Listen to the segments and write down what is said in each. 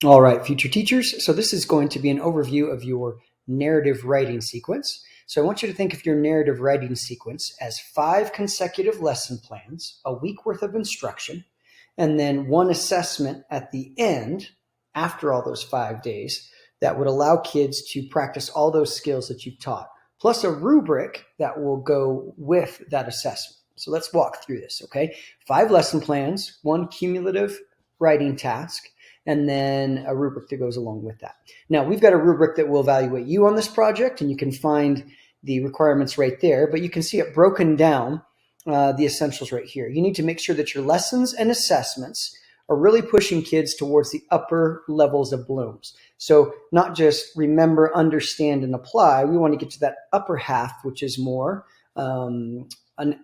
All right, future teachers. So this is going to be an overview of your narrative writing sequence. So I want you to think of your narrative writing sequence as 5 consecutive lesson plans, a week worth of instruction, and then one assessment at the end after all those 5 days that would allow kids to practice all those skills that you've taught, plus a rubric that will go with that assessment. So let's walk through this, okay? 5 lesson plans, 1 cumulative writing task, and then a rubric that goes along with that. Now, we've got a rubric that will evaluate you on this project, and you can find the requirements right there, but you can see it broken down, the essentials right here. You need to make sure that your lessons and assessments are really pushing kids towards the upper levels of Bloom's. So not just remember, understand, and apply. We want to get to that upper half, which is more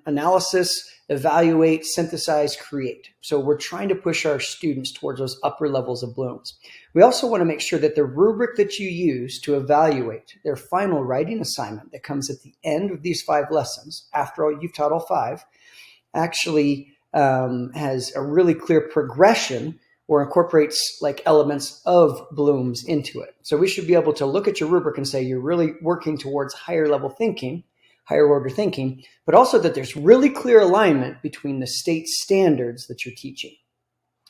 analysis, evaluate, synthesize, create. So we're trying to push our students towards those upper levels of Bloom's. We also want to make sure that the rubric that you use to evaluate their final writing assignment that comes at the end of these 5 lessons, after all you've taught all 5, actually has a really clear progression or incorporates like elements of Bloom's into it. So we should be able to look at your rubric and say you're really working towards higher level thinking, higher order thinking, but also that there's really clear alignment between the state standards that you're teaching.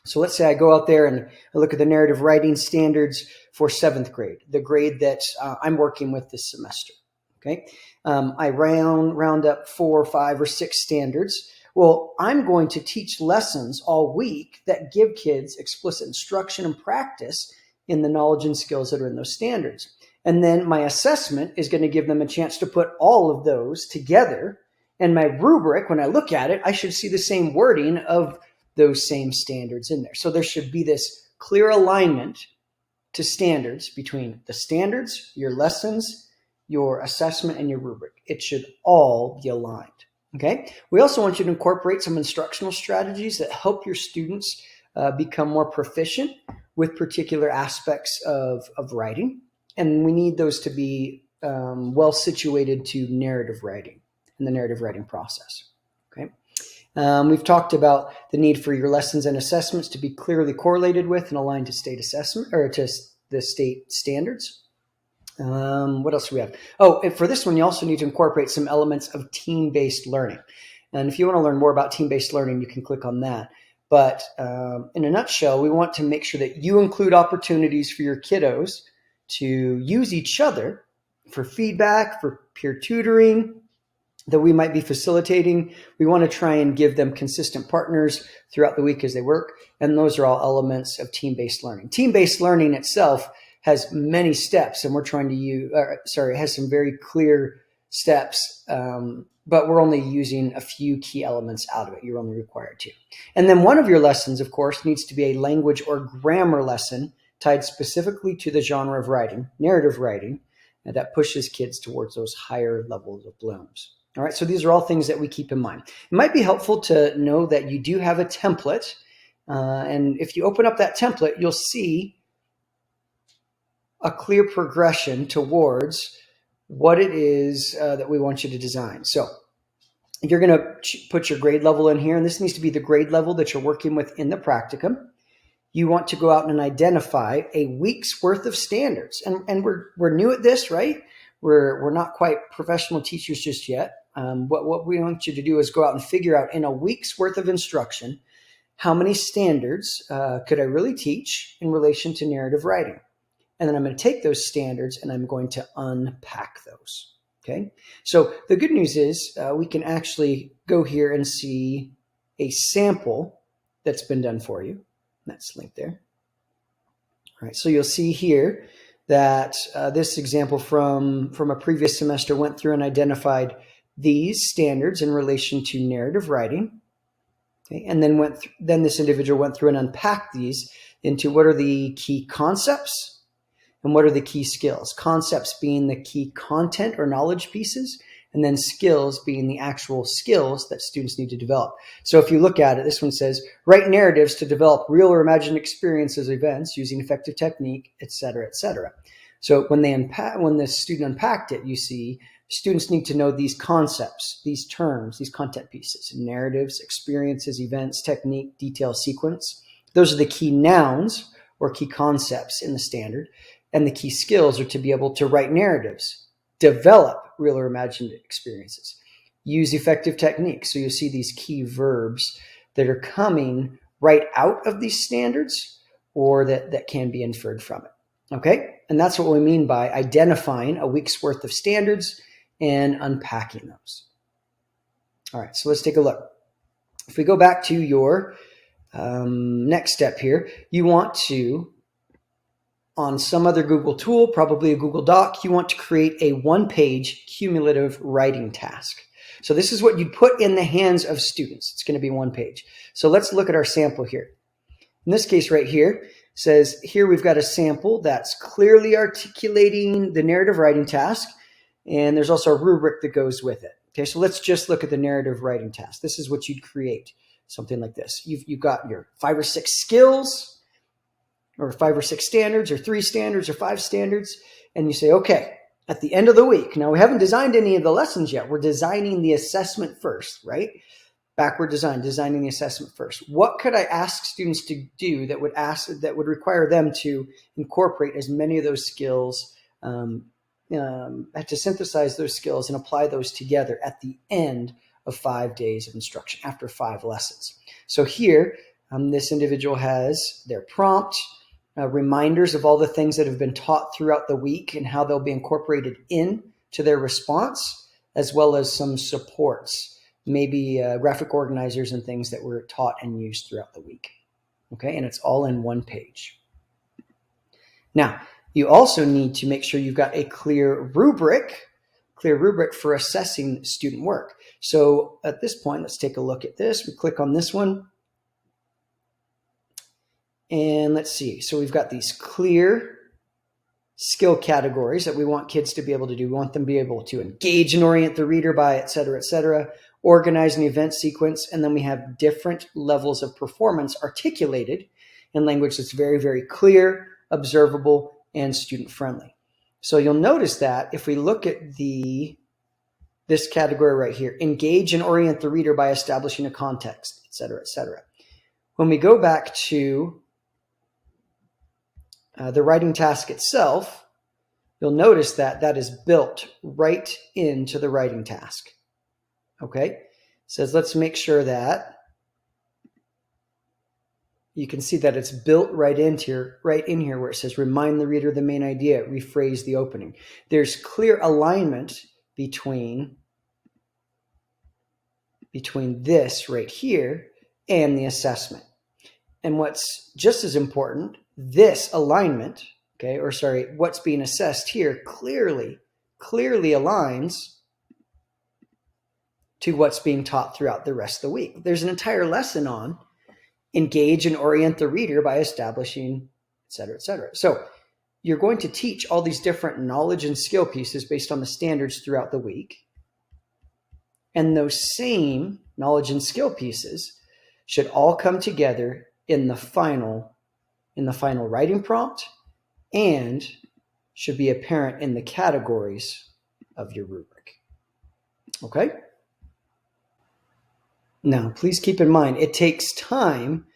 So let's say I go out there and I look at the narrative writing standards for 7th grade, the grade that I'm working with this semester. Okay, I round up 4, 5, or 6 standards. Well, I'm going to teach lessons all week that give kids explicit instruction and practice in the knowledge and skills that are in those standards. And then my assessment is going to give them a chance to put all of those together. And my rubric, when I look at it, I should see the same wording of those same standards in there. So there should be this clear alignment to standards between the standards, your lessons, your assessment, and your rubric. It should all be aligned. Okay. We also want you to incorporate some instructional strategies that help your students become more proficient with particular aspects of writing. And we need those to be well situated to narrative writing and the narrative writing process. Okay. We've talked about the need for your lessons and assessments to be clearly correlated with and aligned to state assessment or to the state standards. What else do we have? Oh, and for this one, you also need to incorporate some elements of team-based learning. And if you want to learn more about team-based learning, you can click on that. But in a nutshell, we want to make sure that you include opportunities for your kiddos to use each other for feedback, for peer tutoring that we might be facilitating. We want to try and give them consistent partners throughout the week as they work. And those are all elements of team-based learning. Team-based learning itself has many steps, and we're trying to use, it has some very clear steps, but we're only using a few key elements out of it. You're only required to. And then one of your lessons, of course, needs to be a language or grammar lesson tied specifically to the genre of writing, narrative writing, and that pushes kids towards those higher levels of Bloom's. All right, so these are all things that we keep in mind. It might be helpful to know that you do have a template, and if you open up that template, you'll see a clear progression towards what it is that we want you to design. So you're going to put your grade level in here, and this needs to be the grade level that you're working with in the practicum. You want to go out and identify a week's worth of standards. And we're new at this, right? We're not quite professional teachers just yet. What we want you to do is go out and figure out in a week's worth of instruction, how many standards could I really teach in relation to narrative writing? And then I'm going to take those standards and I'm going to unpack those. Okay. So the good news is we can actually go here and see a sample that's been done for you. That's linked there. All right. So you'll see here that this example from a previous semester went through and identified these standards in relation to narrative writing. Okay. And then this individual went through and unpacked these into what are the key concepts and what are the key skills. Concepts being the key content or knowledge pieces, and then skills being the actual skills that students need to develop. So if you look at it, this one says, write narratives to develop real or imagined experiences, events using effective technique, et cetera, et cetera. So when the student unpacked it, you see students need to know these concepts, these terms, these content pieces, narratives, experiences, events, technique, detail, sequence. Those are the key nouns or key concepts in the standard. And the key skills are to be able to write narratives, develop real or imagined experiences, use effective techniques. So you'll see these key verbs that are coming right out of these standards or that can be inferred from it. Okay? And that's what we mean by identifying a week's worth of standards and unpacking those. All right, so let's take a look. If we go back to your next step here, you want to, on some other Google tool, probably a Google Doc, you want to create a one-page cumulative writing task. So this is what you'd put in the hands of students. It's going to be one page. So let's look at our sample here. In this case right here, says here we've got a sample that's clearly articulating the narrative writing task, and there's also a rubric that goes with it. Okay, so let's just look at the narrative writing task. This is what you'd create, something like this. You've got your 5 or 6 skills, or 5 or 6 standards, or 3 standards, or 5 standards, and you say, okay, at the end of the week, now we haven't designed any of the lessons yet. We're designing the assessment first, right? Backward design, designing the assessment first. What could I ask students to do that would require them to incorporate as many of those skills, to synthesize those skills and apply those together at the end of 5 days of instruction, after 5 lessons? So here, this individual has their prompt, reminders of all the things that have been taught throughout the week and how they'll be incorporated into their response, as well as some supports, maybe graphic organizers and things that were taught and used throughout the week. Okay, and it's all in one page. Now, you also need to make sure you've got a clear rubric for assessing student work. So at this point, let's take a look at this. We click on this one. And let's see. So we've got these clear skill categories that we want kids to be able to do. We want them to be able to engage and orient the reader by, et cetera, organize an event sequence. And then we have different levels of performance articulated in language that's very, very clear, observable, and student-friendly. So you'll notice that if we look at this category right here, engage and orient the reader by establishing a context, et cetera. When we go back to the writing task itself, you'll notice that that is built right into the writing task. Okay, it says let's make sure that you can see that it's built right in here where it says remind the reader of the main idea, rephrase the opening. There's clear alignment between this right here and the assessment. And what's just as important, this alignment, what's being assessed here clearly aligns to what's being taught throughout the rest of the week. There's an entire lesson on engage and orient the reader by establishing, et cetera. So you're going to teach all these different knowledge and skill pieces based on the standards throughout the week. And those same knowledge and skill pieces should all come together in the final writing prompt and should be apparent in the categories of your rubric. Okay? Now, please keep in mind, it takes time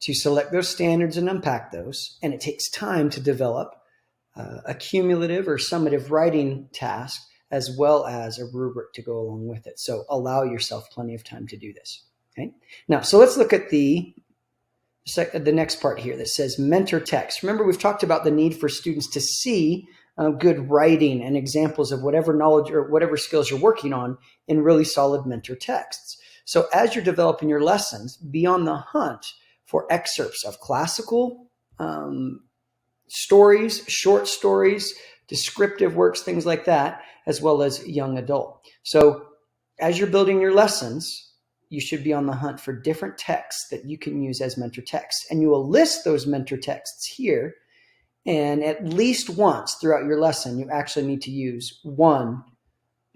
to select those standards and unpack those, and it takes time to develop a cumulative or summative writing task as well as a rubric to go along with it. So allow yourself plenty of time to do this. Okay? Now, so let's look at the next part here that says mentor text. Remember, we've talked about the need for students to see good writing and examples of whatever knowledge or whatever skills you're working on in really solid mentor texts. So as you're developing your lessons, be on the hunt for excerpts of classical stories, short stories, descriptive works, things like that, as well as young adult. So as you're building your lessons, you should be on the hunt for different texts that you can use as mentor texts. And you will list those mentor texts here. And at least once throughout your lesson, you actually need to use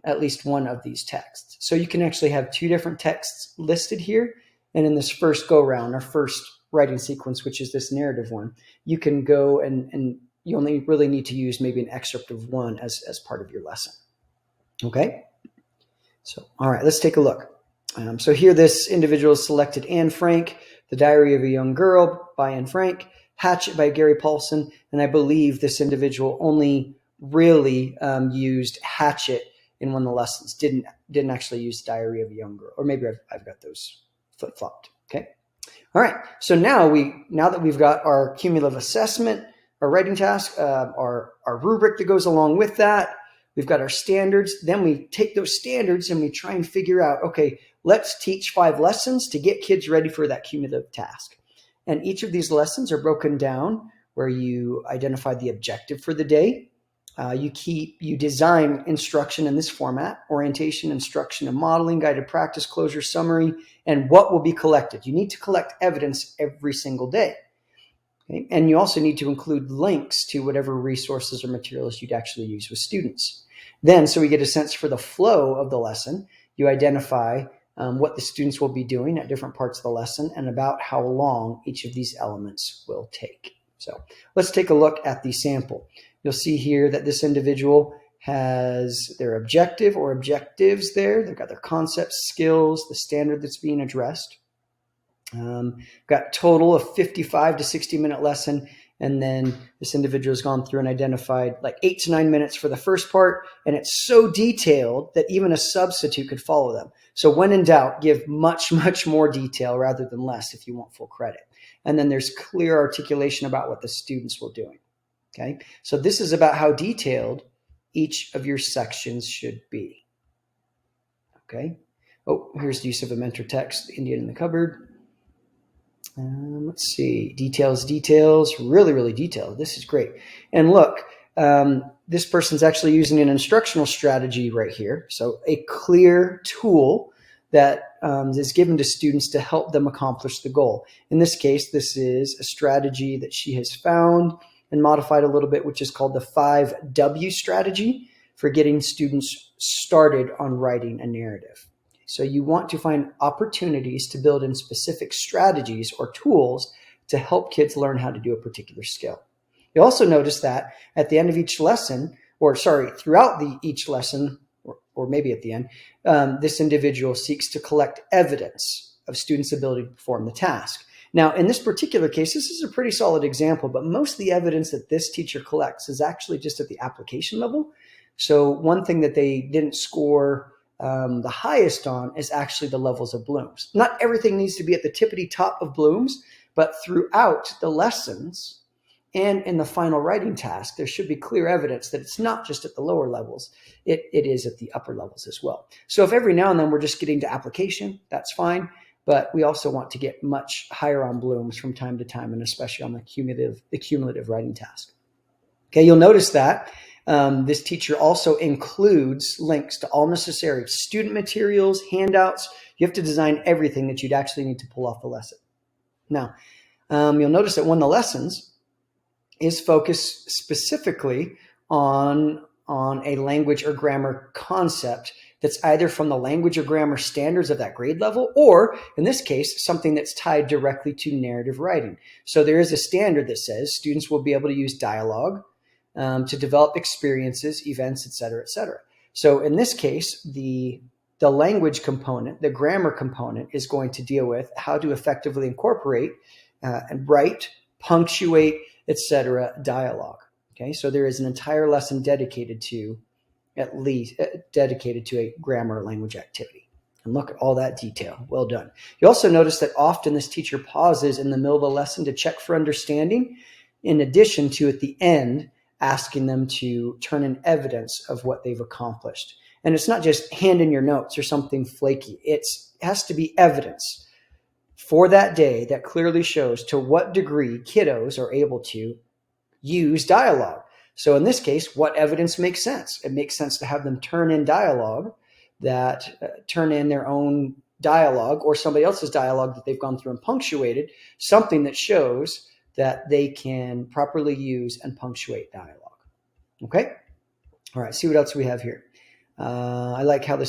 at least one of these texts. So you can actually have 2 different texts listed here. And in this first go round, our first writing sequence, which is this narrative one, you can go and you only really need to use maybe an excerpt of one as part of your lesson. Okay? So, all right, let's take a look. So here this individual selected Anne Frank, The Diary of a Young Girl by Anne Frank, Hatchet by Gary Paulson, and I believe this individual only really used Hatchet in one of the lessons, didn't actually use Diary of a Young Girl, or maybe I've got those flip-flopped. Okay. All right. So now that we've got our cumulative assessment, our writing task, our rubric that goes along with that, we've got our standards. Then we take those standards and we try and figure out, okay, let's teach 5 lessons to get kids ready for that cumulative task. And each of these lessons are broken down where you identify the objective for the day. You design instruction in this format: orientation, instruction, and modeling, guided practice, closure, summary, and what will be collected. You need to collect evidence every single day. Okay? And you also need to include links to whatever resources or materials you'd actually use with students. Then, so we get a sense for the flow of the lesson, you identify what the students will be doing at different parts of the lesson and about how long each of these elements will take. So let's take a look at the sample. You'll see here that this individual has their objective or objectives there. They've got their concepts, skills, the standard that's being addressed. Got total of 55 to 60-minute lesson. And then this individual has gone through and identified like 8 to 9 minutes for the first part. And it's so detailed that even a substitute could follow them. So when in doubt, give much, much more detail rather than less if you want full credit. And then there's clear articulation about what the students will do. Okay, so this is about how detailed each of your sections should be. Okay. Oh, here's the use of a mentor text, Indian in the cupboard. Let's see, details, really, really detailed. This is great. And look, this person's actually using an instructional strategy right here. So a clear tool that is given to students to help them accomplish the goal. In this case, this is a strategy that she has found and modified a little bit, which is called the 5W strategy for getting students started on writing a narrative. So you want to find opportunities to build in specific strategies or tools to help kids learn how to do a particular skill. You'll also notice that at the end of each lesson, throughout each lesson, or maybe at the end, this individual seeks to collect evidence of students' ability to perform the task. Now, in this particular case, this is a pretty solid example, but most of the evidence that this teacher collects is actually just at the application level. So one thing that they didn't score the highest on is actually the levels of Bloom's. Not everything needs to be at the tippity top of Bloom's, but throughout the lessons and in the final writing task, there should be clear evidence that it's not just at the lower levels, it is at the upper levels as well. So if every now and then we're just getting to application, that's fine. But we also want to get much higher on Bloom's from time to time, and especially on the cumulative writing task. Okay, you'll notice that this teacher also includes links to all necessary student materials, handouts. You have to design everything that you'd actually need to pull off the lesson. Now, you'll notice that one of the lessons is focused specifically on a language or grammar concept that's either from the language or grammar standards of that grade level, or in this case, something that's tied directly to narrative writing. So there is a standard that says students will be able to use dialogue to develop experiences, events, et cetera, et cetera. So in this case, the language component, the grammar component, is going to deal with how to effectively incorporate and write, punctuate, et cetera, dialogue. Okay, so there is an entire lesson dedicated to a grammar language activity. And look at all that detail. Well done. You also notice that often this teacher pauses in the middle of the lesson to check for understanding, in addition to at the end asking them to turn in evidence of what they've accomplished. And it's not just hand in your notes or something flaky. It has to be evidence for that day that clearly shows to what degree kiddos are able to use dialogue. So in this case, what evidence makes sense? It makes sense to have them turn in dialogue turn in their own dialogue or somebody else's dialogue that they've gone through and punctuated, something that shows that they can properly use and punctuate dialogue. Okay? All right, see what else we have here. I like how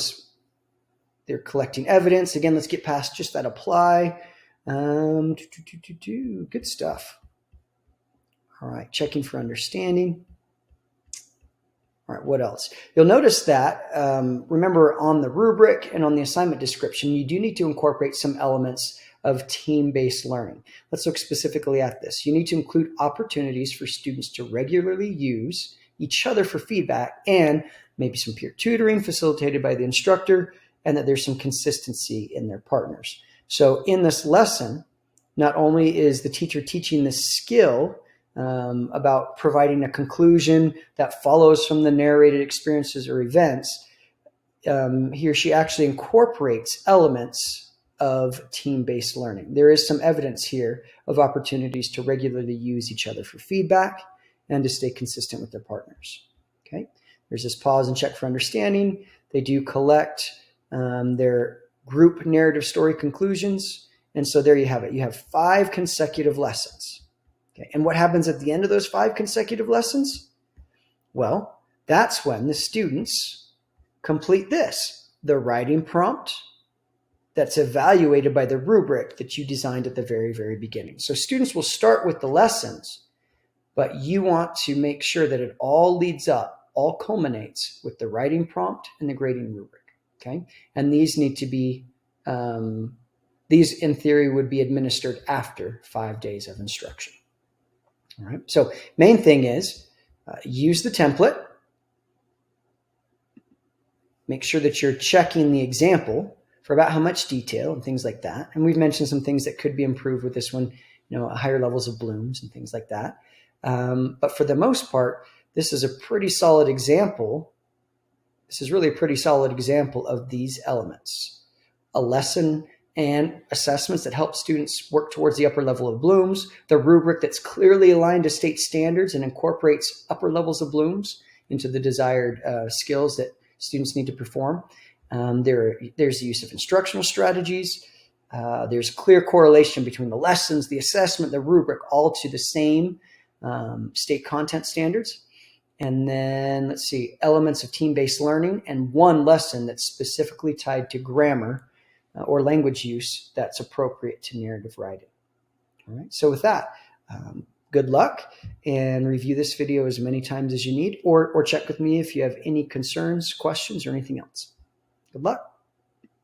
they're collecting evidence. Again, let's get past just that apply. Good stuff. All right, checking for understanding. All right, what else? You'll notice that, remember on the rubric and on the assignment description, you do need to incorporate some elements of team-based learning. Let's look specifically at this. You need to include opportunities for students to regularly use each other for feedback and maybe some peer tutoring facilitated by the instructor, and that there's some consistency in their partners. So in this lesson, not only is the teacher teaching the skill about providing a conclusion that follows from the narrated experiences or events, he or she actually incorporates elements of team-based learning. There is some evidence here of opportunities to regularly use each other for feedback and to stay consistent with their partners. Okay, there's this pause and check for understanding. They do collect their group narrative story conclusions. And so there you have it. You have 5 consecutive lessons. Okay. And what happens at the end of those 5 consecutive lessons? Well, that's when the students complete this, the writing prompt that's evaluated by the rubric that you designed at the very, very beginning. So students will start with the lessons, but you want to make sure that it all leads up, all culminates with the writing prompt and the grading rubric. Okay. And these need to be, these in theory would be administered after 5 days of instruction. All right. So main thing is use the template. Make sure that you're checking the example for about how much detail and things like that. And we've mentioned some things that could be improved with this one, higher levels of blooms and things like that. But for the most part, this is a pretty solid example. This is really a pretty solid example of these elements. A lesson and assessments that help students work towards the upper level of blooms, the rubric that's clearly aligned to state standards and incorporates upper levels of blooms into the desired skills that students need to perform. There's the use of instructional strategies. There's clear correlation between the lessons, the assessment, the rubric, all to the same state content standards. And then let's see, elements of team-based learning and one lesson that's specifically tied to grammar or language use that's appropriate to narrative writing. All right. So with that, good luck, and review this video as many times as you need, or check with me if you have any concerns, questions, or anything else. Good luck.